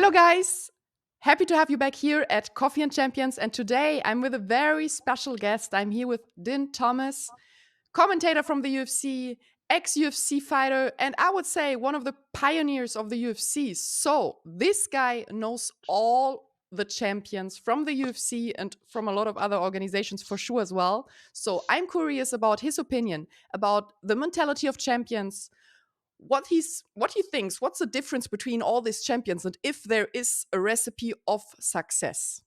Hello, guys. Happy to have you back here at Coffee and Champions. And today I'm with a very special guest. I'm here with Din Thomas, commentator from the UFC, ex UFC fighter, and I would say one of the pioneers of the UFC. So, this guy knows all the champions from the UFC and from a lot of other organizations for sure as well. So, I'm curious about his opinion about the mentality of champions, what he thinks, what's the difference between all these champions, and if there is a recipe of success.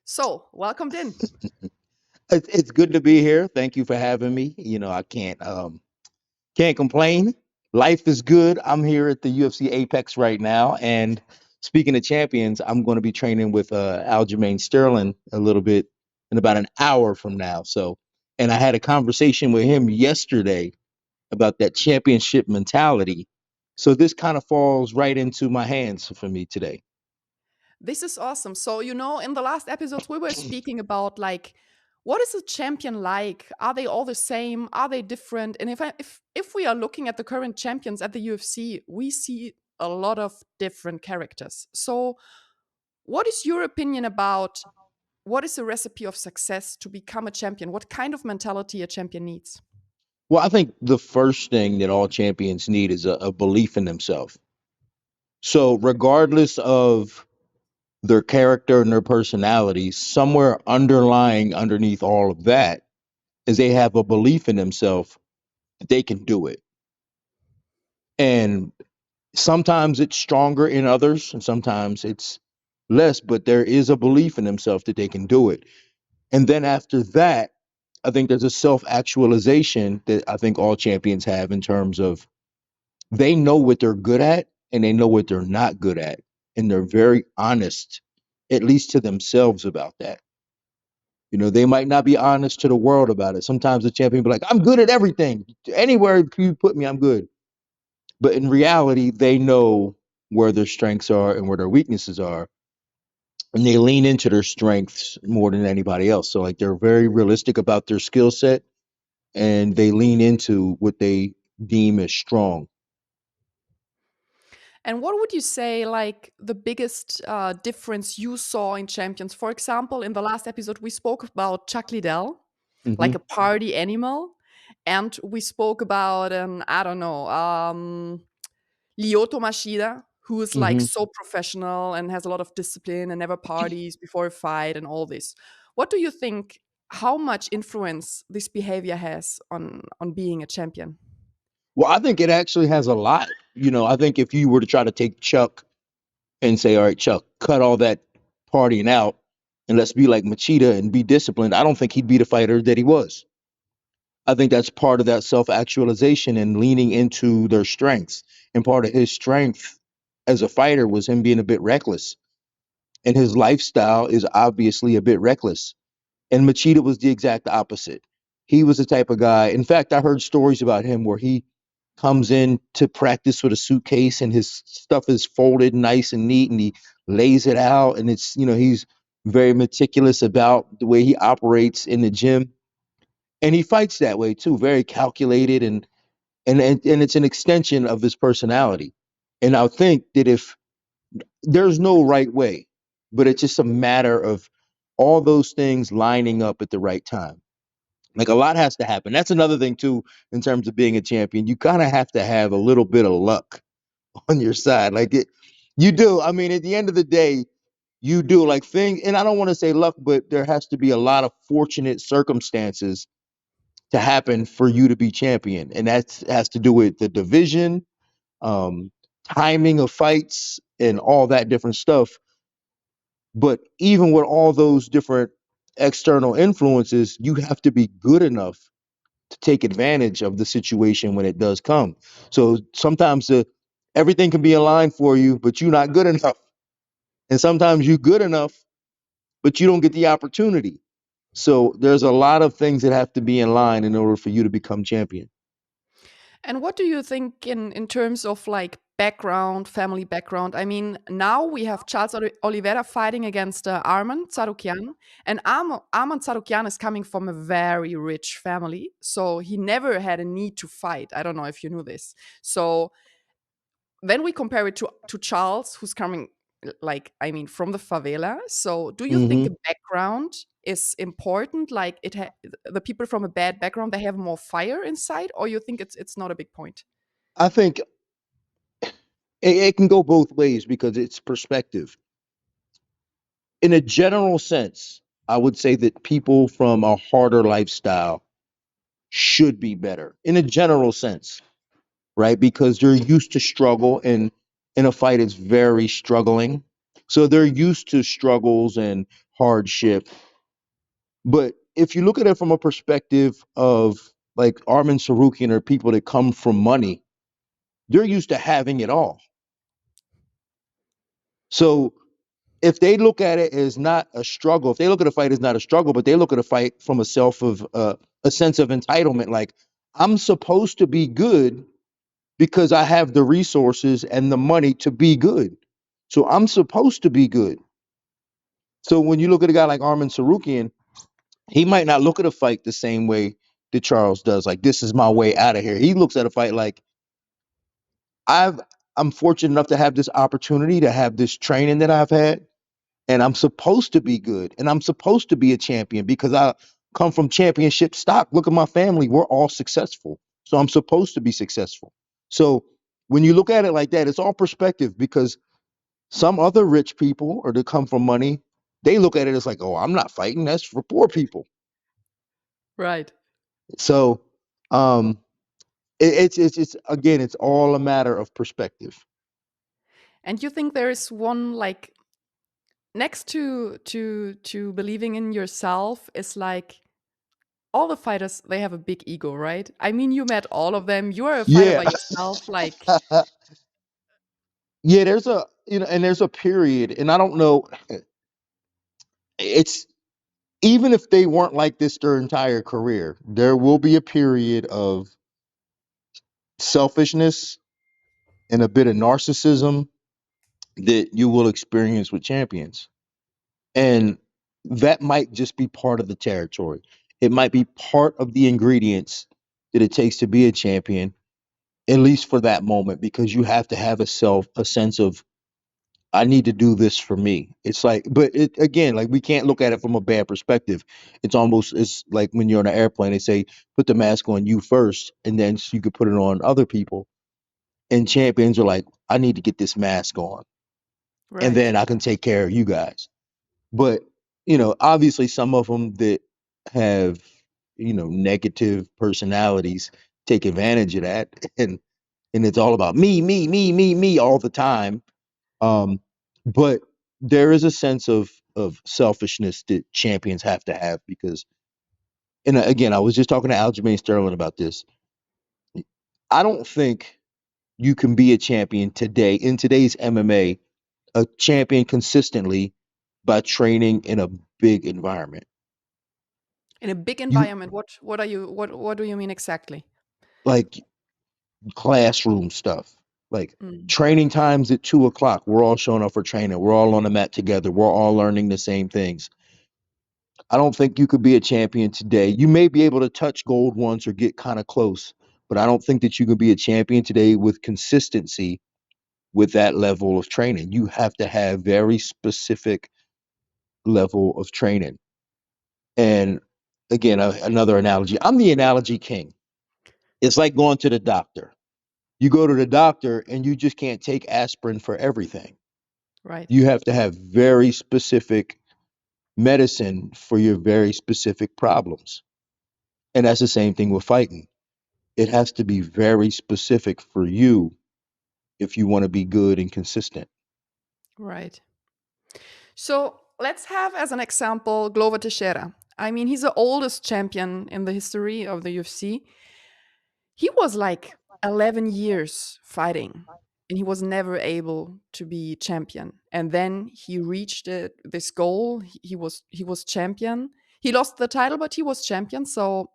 So, welcome in. It's good to be here. Thank you for having me. I can't complain. Life is good. I'm here at the UFC Apex right now, and speaking of champions, I'm going to be training with Aljamain Sterling a little bit in about an hour from now. And I had a conversation with him yesterday about that championship mentality. So this kind of falls right into my hands for me today. This is awesome. So, in the last episodes, we were speaking about like, what is a champion like? Are they all the same? Are they different? And if we are looking at the current champions at the UFC, we see a lot of different characters. So, what is your opinion about what is the recipe of success to become a champion? What kind of mentality a champion needs? Well, I think the first thing that all champions need is a belief in themselves. So, regardless of their character and their personality, somewhere underlying underneath all of that is they have a belief in themselves that they can do it. And sometimes it's stronger in others, and sometimes it's less, but there is a belief in themselves that they can do it. And then after that, I think there's a self actualization that I think all champions have in terms of they know what they're good at and they know what they're not good at. And they're very honest, at least to themselves about that. They might not be honest to the world about it. Sometimes the champion be like, I'm good at everything. Anywhere you put me, I'm good. But in reality, they know where their strengths are and where their weaknesses are. And they lean into their strengths more than anybody else. So like they're very realistic about their skill set and they lean into what they deem as strong. And what would you say, like, the biggest difference you saw in champions? For example, in the last episode, we spoke about Chuck Liddell, like Hmm. a party animal. And we spoke about, I don't know, Lyoto Machida, who is like Hmm. so professional and has a lot of discipline and never parties before a fight and all this. What do you think? How much influence this behavior has on being a champion? Well, I think it actually has a lot. I think if you were to try to take Chuck and say, all right, Chuck, cut all that partying out and let's be like Machida and be disciplined, I don't think he'd be the fighter that he was. I think that's part of that self actualization and leaning into their strengths. And part of his strength as a fighter was him being a bit reckless. And his lifestyle is obviously a bit reckless. And Machida was the exact opposite. He was the type of guy. In fact, I heard stories about him where he comes in to practice with a suitcase and his stuff is folded nice and neat and he lays it out. And he's very meticulous about the way he operates in the gym. And he fights that way too, very calculated and it's an extension of his personality. And I think that if there's no right way, but it's just a matter of all those things lining up at the right time. Like a lot has to happen. That's another thing too, in terms of being a champion. You kind of have to have a little bit of luck on your side. You do. I mean, at the end of the day, you do like things, and I don't want to say luck, but there has to be a lot of fortunate circumstances to happen for you to be champion, and that has to do with the division, um, timing of fights, and all that different stuff. But even with all those different external influences, you have to be good enough to take advantage of the situation when it does come. So sometimes everything can be aligned for you, but you're not good enough. And sometimes you're good enough, but you don't get the opportunity. So there's a lot of things that have to be in line in order for you to become champion. And what do you think in terms of like background, family background? I mean, now we have Charles Oliveira fighting against Arman Tsarukyan, and Arman Tsarukyan is coming from a very rich family, so he never had a need to fight. I don't know if you knew this. So then we compare it to Charles, who's coming like, I mean, from the favela. So do you think Hmm. a background is important? Like the people from a bad background, they have more fire inside, or you think it's not a big point? I think it can go both ways because it's perspective. In a general sense, I would say that people from a harder lifestyle should be better in a general sense, right? Because they're used to struggle, and in a fight, it's very struggling. So they're used to struggles and hardship. But if you look at it from a perspective of like Armin Sarukian or people that come from money, they're used to having it all. So if they look at it as not a struggle, if they look at a fight as not a struggle, but they look at a fight from a sense of entitlement, like I'm supposed to be good because I have the resources and the money to be good. So I'm supposed to be good. So when you look at a guy like Armin Sarukian, he might not look at a fight the same way that Charles does. Like this is my way out of here. He looks at a fight like I've I'm fortunate enough to have this opportunity to have this training that I've had, and I'm supposed to be good, and I'm supposed to be a champion because I come from championship stock. Look at my family; we're all successful, so I'm supposed to be successful. So when you look at it like that, it's all perspective because some other rich people or that come from money, they look at it as like, oh, I'm not fighting. That's for poor people. Right. So um, it's again, it's all a matter of perspective. And you think there is one, like, next to believing in yourself is like all the fighters, they have a big ego, right? I mean, you met all of them. You are a fighter Yeah, by yourself. Like, yeah. There's a and there's a period, and I don't know. It's even if they weren't like this their entire career, there will be a period of selfishness and a bit of narcissism that you will experience with champions. And that might just be part of the territory. It might be part of the ingredients that it takes to be a champion, at least for that moment, because you have to have a sense of I need to do this for me. It's like, but it again, like we can't look at it from a bad perspective. It's like when you're on an airplane, they say put the mask on you first, and then you could put it on other people. And champions are like, I need to get this mask on, and right, then I can take care of you guys. But obviously, some of them that have negative personalities take advantage of that, and it's all about me, me, me, me, me all the time. But there is a sense of selfishness that champions have to have because, and again, I was just talking to Aljamain Sterling about this. I don't think you can be a champion today in today's MMA, a champion consistently by training in a big environment. in a big You environment. What are you? What do you mean exactly? like classroom stuff, like Mm. training times at 2 o'clock. We're all showing up for training. We're all on the mat together. We're all learning the same things. I don't think you could be a champion today. You may be able to touch gold once or get kind of close, but I don't think that you can be a champion today with consistency with that level of training. You have to have very specific level of training. And again, another analogy. I'm the analogy king. It's like going to the doctor. You go to the doctor and you just can't take aspirin for everything. Right, You have to have very specific medicine for your very specific problems. And that's the same thing with fighting. It has to be very specific for you if you want to be good and consistent. right. So let's have as an example Glover Teixeira. I mean, he's the oldest champion in the history of the UFC. He was like 11 years fighting, and he was never able to be champion. And then he reached this goal. He was champion. He lost the title, but he was champion. So,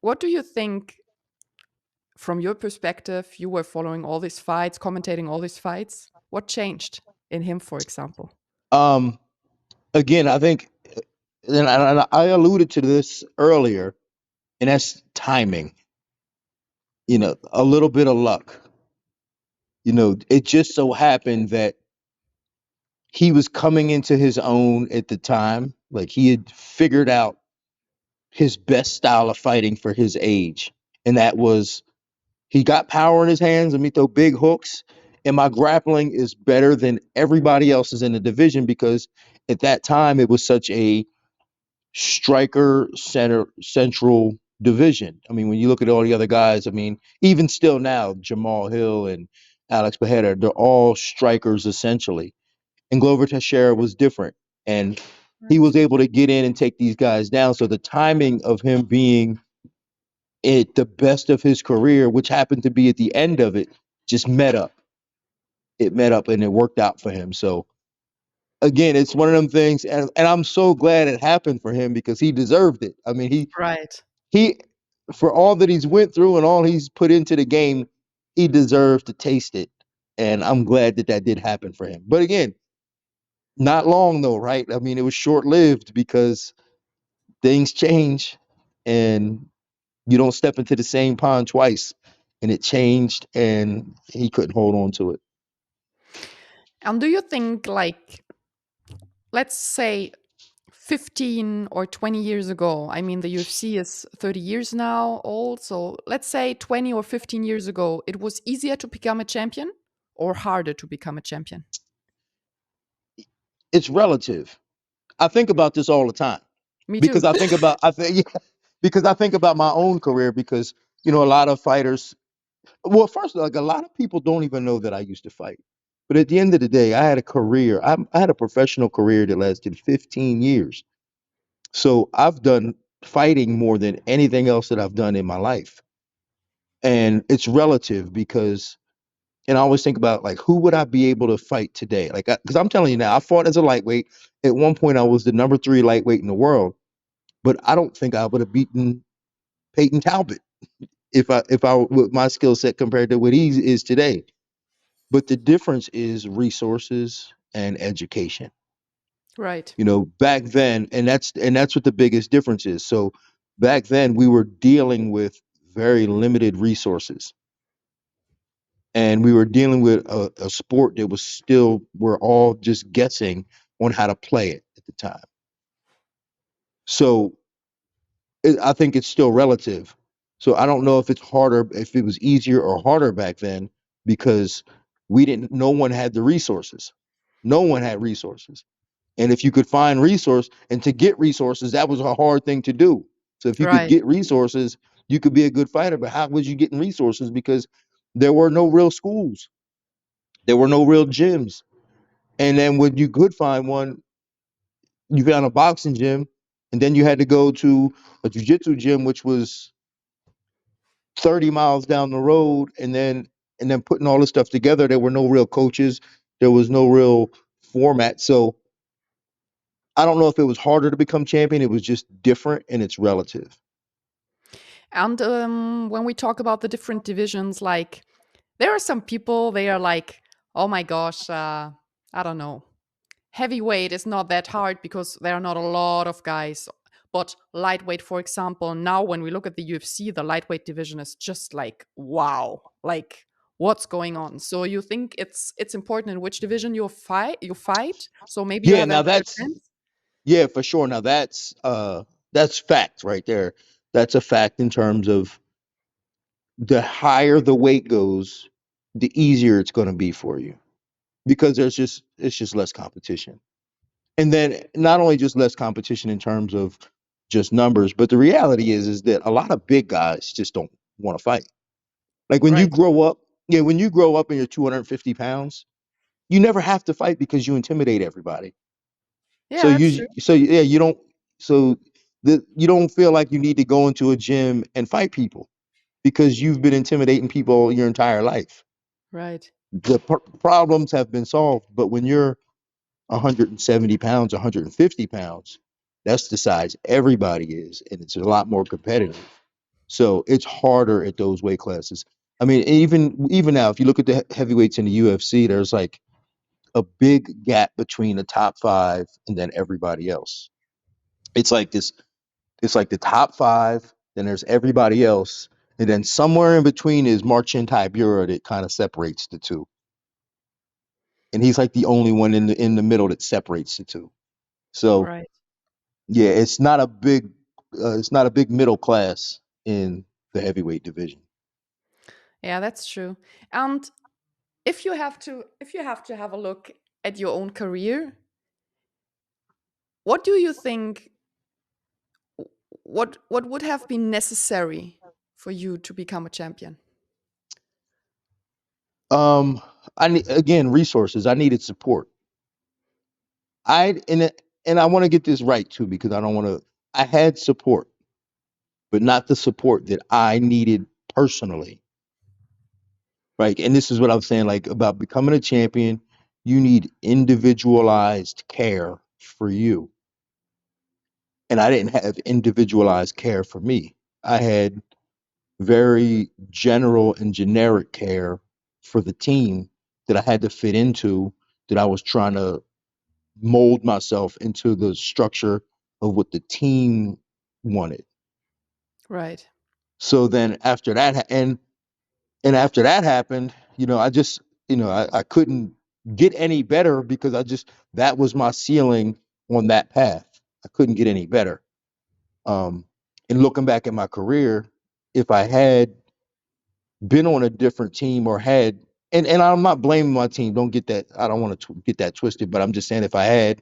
what do you think from your perspective? You were following all these fights, commentating all these fights. What changed in him, for example? Um, Again, I think, and I alluded to this earlier, and that's timing. A little bit of luck. It just so happened that he was coming into his own at the time. Like he had figured out his best style of fighting for his age. And that was he got power in his hands. Let me throw big hooks. And my grappling is better than everybody else's in the division because at that time it was such a striker central division. I mean, when you look at all the other guys, I mean, even still now, Jamal Hill and Alex Pereira, they're all strikers essentially. And Glover Teixeira was different. And he Right. was able to get in and take these guys down. So the timing of him being at the best of his career, which happened to be at the end of it, just met up. It met up and it worked out for him. So again, it's one of them things, and I'm so glad it happened for him because he deserved it. I mean, Right. he for all that he's went through and all he's put into the game, he deserves to taste it. And I'm glad that that did happen for him. But again, not long though, right? I mean, it was short lived because things change and you don't step into the same pond twice. And it changed and he couldn't hold on to it. And do you think, like, let's say 15 or 20 years ago, I mean, the UFC is 30 years now old. So let's say 20 or 15 years ago, it was easier to become a champion or harder to become a champion? It's relative. I think about this all the time Me because too. I think because I think about my own career because a lot of fighters. Well, first, like a lot of people don't even know that I used to fight. But at the end of the day, I had a career. I had a professional career that lasted 15 years. So I've done fighting more than anything else that I've done in my life. And it's relative because, and I always think about like, who would I be able to fight today? Like, because I'm telling you now, I fought as a lightweight. At one point, I was the number 3 lightweight in the world. But I don't think I would have beaten Peyton Talbot if I with my skill set compared to what he is today. But the difference is resources and education. Right. Back then, and that's what the biggest difference is. So back then we were dealing with very limited resources. And we were dealing with a sport that was still we're all just guessing on how to play it at the time. So I think it's still relative. So I don't know if it's harder, if it was easier or harder back then because no one had the resources. No one had resources. And if you could find resource and to get resources, that was a hard thing to do. So if you could Right. get resources, you could be a good fighter. But how was you getting resources? Because there were no real schools, there were no real gyms. And then when you could find one, you found a boxing gym, and then you had to go to a jiu-jitsu gym, which was 30 miles down the road, and then putting all this stuff together. There were no real coaches, there was no real format. So I don't know if it was harder to become champion. It was just different and it's relative. And when we talk about the different divisions, like, there are some people, they are like, oh my gosh, I don't know. Heavyweight is not that hard because there are not a lot of guys. But lightweight, for example, now when we look at the UFC, the lightweight division is just like, wow, like, what's going on? So you think it's important in which division you fight? So maybe you Yeah, have a now better that's chance. yeah, for sure. Now that's fact right there. That's a fact in terms of the higher the weight goes, the easier it's going to be for you because it's just less competition. And then not only just less competition in terms of just numbers, but the reality is that a lot of big guys just don't want to fight. Like when you Right. grow up, yeah, when you grow up and you're 250 pounds, you never have to fight because you intimidate everybody. Yeah, So that's true. yeah, so you don't feel like you need to go into a gym and fight people because you've been intimidating people your entire life. Right. The problems have been solved, but when you're 170 pounds, 150 pounds, that's the size everybody is, and it's a lot more competitive. So it's harder at those weight classes. I mean, even now, if you look at the heavyweights in the UFC, there's like a big gap between the top 5 and then everybody else. It's like this. It's like the top 5, then there's everybody else, and then somewhere in between is Marcin Tybura that kind of separates the two. and he's like the only one in the middle that separates the two. So Right. yeah, it's not a big middle class in the heavyweight division. Yeah, that's true. And if you have to have a look at your own career, what do you think what would have been necessary for you to become a champion? Um, I need again resources. I needed support. I and and I want to get this right too because I don't want to. I had support, but not the support that I needed personally. Right, and this is what I'm saying. Like about becoming a champion, you need individualized care for you, and I didn't have individualized care for me. I had very general and generic care for the team that I had to fit into, that I was trying to mold myself into the structure of what the team wanted. Right. So then after that, and after that happened, I just, I couldn't get any better because that was my ceiling on that path. I couldn't get any better. Um, and looking back at my career, if I had been on a different team or had and I'm not blaming my team. Don't get that. I don't want to get that twisted, but I'm just saying if I had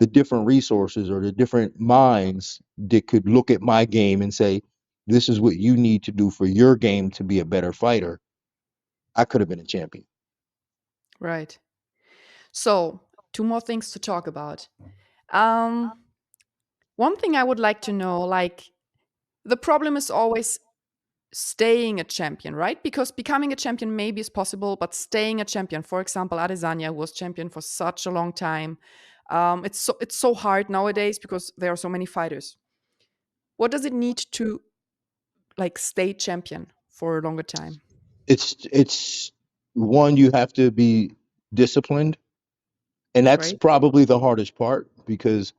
the different resources or the different minds that could look at my game and say, this is what you need to do for your game to be a better fighter, I could have been a champion. Right. So, two more things to talk about. Um, One thing I would like to know, like, the problem is always staying a champion, right? Because becoming a champion maybe is possible, but staying a champion, for example, Adesanya, who was champion for such a long time, it's so hard nowadays because there are so many fighters. What does it need to like stay champion for a longer time? It's one, you have to be disciplined, and that's Right? probably the hardest part because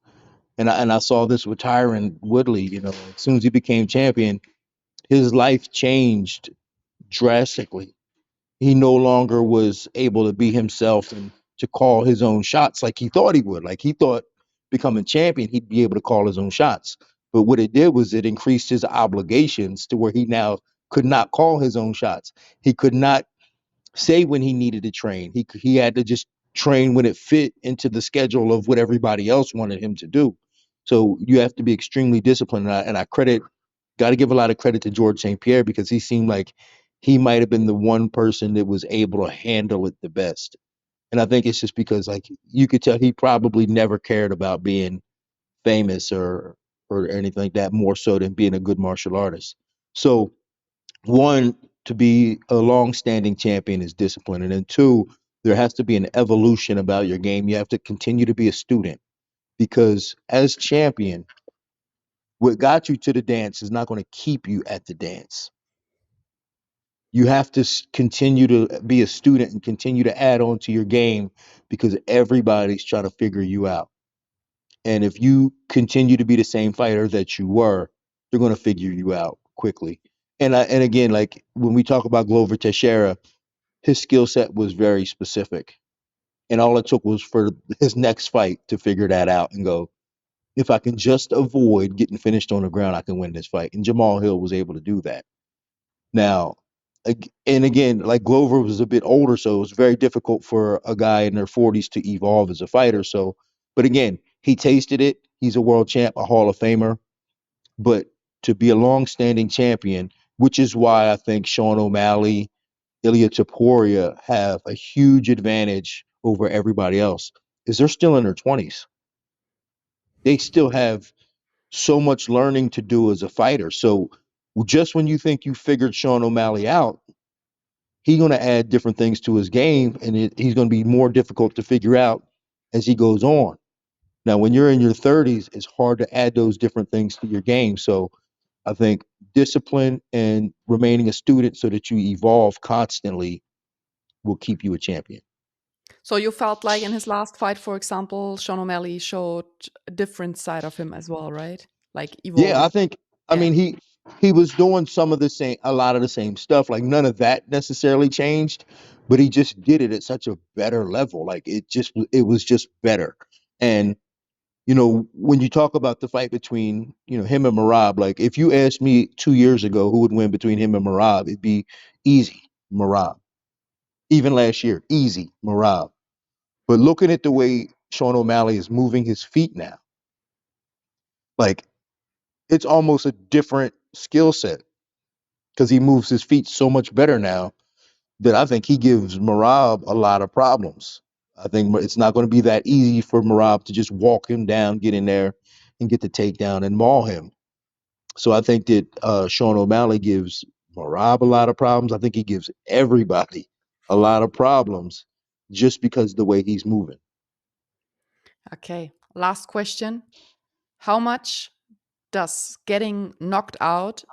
and I saw this with Tyron Woodley. As soon as he became champion, his life changed drastically. He no longer was able to be himself and to call his own shots like he thought he would. Like he thought becoming champion, he'd be able to call his own shots. But what it did was it increased his obligations to where he now could not call his own shots. He could not say when he needed to train. He had to just train when it fit into the schedule of what everybody else wanted him to do. So you have to be extremely disciplined. And I got to give a lot of credit to George St. Pierre because he seemed like he might have been the one person that was able to handle it the best. And I think it's just because like you could tell he probably never cared about being famous or anything like that more so than being a good martial artist. So one, to be a long-standing champion is discipline, and then two, there has to be an evolution about your game. You have to continue to be a student because as champion, what got you to the dance is not going to keep you at the dance. You have to continue to be a student and continue to add on to your game because everybody's trying to figure you out. And if you continue to be the same fighter that you were, they're going to figure you out quickly. And again, like when we talk about Glover Teixeira, his skill set was very specific. And all it took was for his next fight to figure that out and go, if I can just avoid getting finished on the ground, I can win this fight. And Jamal Hill was able to do that. Now, and again, like Glover was a bit older, so it was very difficult for a guy in their 40s to evolve as a fighter. So, but again, he tasted it. He's a world champ, a Hall of Famer. But to be a long-standing champion, which is why I think Sean O'Malley, Ilya Taporia have a huge advantage over everybody else, is they're still in their 20s. They still have so much learning to do as a fighter. So just when you think you figured Sean O'Malley out, he's going to add different things to his game, and he's going to be more difficult to figure out as he goes on. Now, when you're in your 30s, it's hard to add those different things to your game. So I think discipline and remaining a student so that you evolve constantly will keep you a champion. So you felt like in his last fight, for example, Sean O'Malley showed a different side of him as well, right? Like Yeah, I evolving. think. I Yeah. mean, he was doing a lot of the same stuff. Like none of that necessarily changed, but he just did it at such a better level. Like it was just better. And when you talk about the fight between him and Marab, like if you asked me 2 years ago who would win between him and Marab, it'd be easy Marab. Even last year, easy Marab. But looking at the way Sean O'Malley is moving his feet now, like it's almost a different skill set because he moves his feet so much better now that I think he gives Marab a lot of problems. I think it's not going to be that easy for Marab to just walk him down, get in there, and get the takedown and maul him. So I think that Sean O'Malley gives Marab a lot of problems. I think he gives everybody a lot of problems just because of the way he's moving. Okay, last question. How much does getting knocked out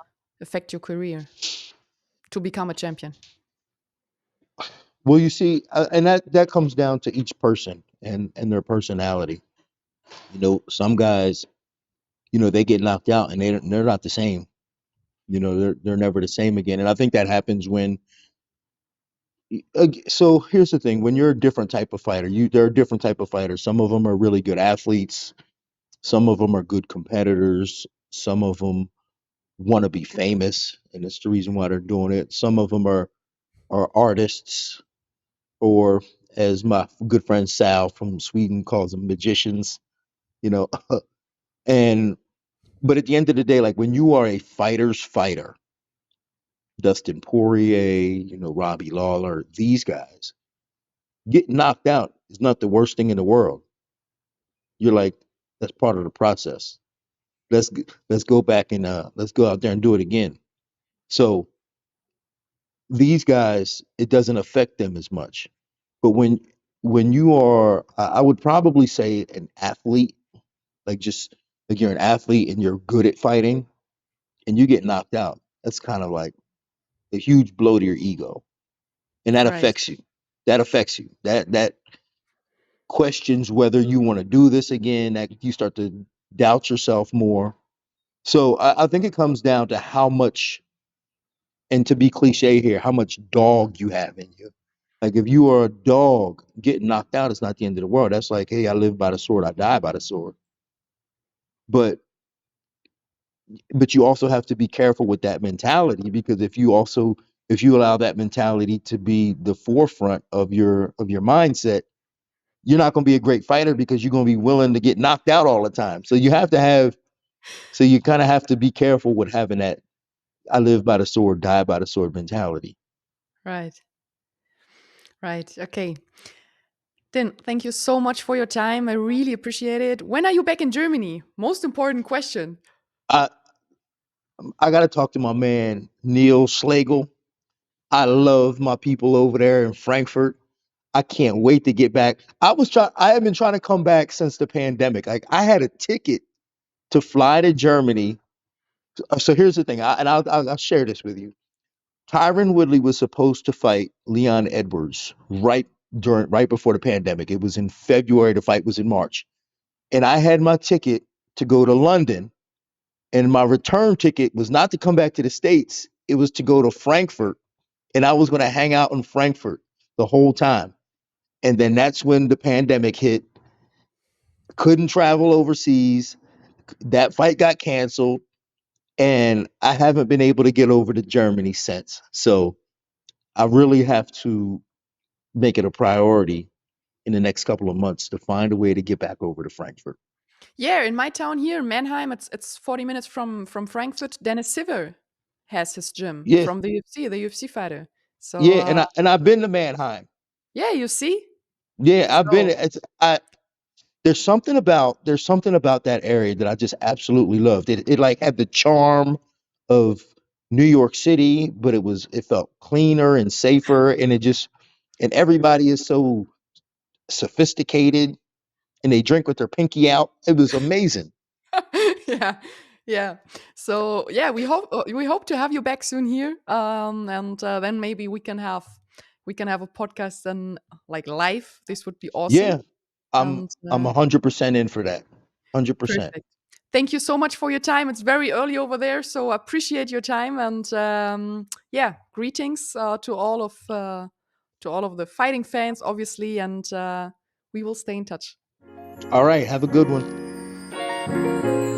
affect your career to become a champion? Well, you see, and that comes down to each person and their personality. Some guys, they get knocked out and they're not the same. They're never the same again. And I think that happens when. So here's the thing: when you're a different type of fighter, there are different type of fighters. Some of them are really good athletes. Some of them are good competitors. Some of them want to be famous, and that's the reason why they're doing it. Some of them are artists, or as my good friend Sal from Sweden calls them, magicians. You know, and but at the end of the day, like when you are a fighter's fighter, Dustin Poirier, Robbie Lawler, these guys, getting knocked out is not the worst thing in the world. You're like, that's part of the process. Let's let's go back and let's go out there and do it again. So these guys, it doesn't affect them as much. But when you are, I would probably say an athlete, like just like you're an athlete and you're good at fighting, and you get knocked out. That's kind of like a huge blow to your ego, and that Right. affects you. That affects you. That questions whether you want to do this again. That you start to doubt yourself more. So I think it comes down to how much, and to be cliche here, how much dog you have in you. Like if you are a dog, getting knocked out is not the end of the world. That's like, hey, I live by the sword, I die by the sword. But you also have to be careful with that mentality, because if you allow that mentality to be the forefront of your mindset, you're not going to be a great fighter because you're going to be willing to get knocked out all the time. So you kind of have to be careful with having that I live by the sword, die by the sword mentality. Right. Right. Okay. Then thank you so much for your time. I really appreciate it. When are you back in Germany? Most important question. I I got to talk to my man Neil Schlegel. I love my people over there in Frankfurt. I can't wait to get back. I have been trying to come back since the pandemic. Like I had a ticket to fly to Germany. So here's the thing, I'll share this with you. Tyron Woodley was supposed to fight Leon Edwards right before the pandemic. It was in February. The fight was in March, and I had my ticket to go to London, and my return ticket was not to come back to the States. It was to go to Frankfurt, and I was going to hang out in Frankfurt the whole time. And then that's when the pandemic hit. Couldn't travel overseas. That fight got canceled, and I haven't been able to get over to Germany since. So I really have to make it a priority in the next couple of months to find a way to get back over to Frankfurt. Yeah, in my town here, Mannheim, it's 40 minutes from Frankfurt. Dennis Siver has his gym Yeah, from the UFC fighter. So yeah, and I've been to Mannheim. yeah, you see. Yeah, I've been. So There's something about that area that I just absolutely loved. It like had the charm of New York City, but it felt cleaner and safer, and everybody is so sophisticated, and they drink with their pinky out. It was amazing. yeah, yeah. So yeah, we hope to have you back soon here, and then maybe we can have a podcast then like live. This would be awesome. Yeah, I'm And I'm 100% in for that. 100%. perfect. Thank you so much for your time. It's very early over there, so I appreciate your time. And yeah, greetings to all of to all of the fighting fans, obviously, and we will stay in touch. All right. Have a good one.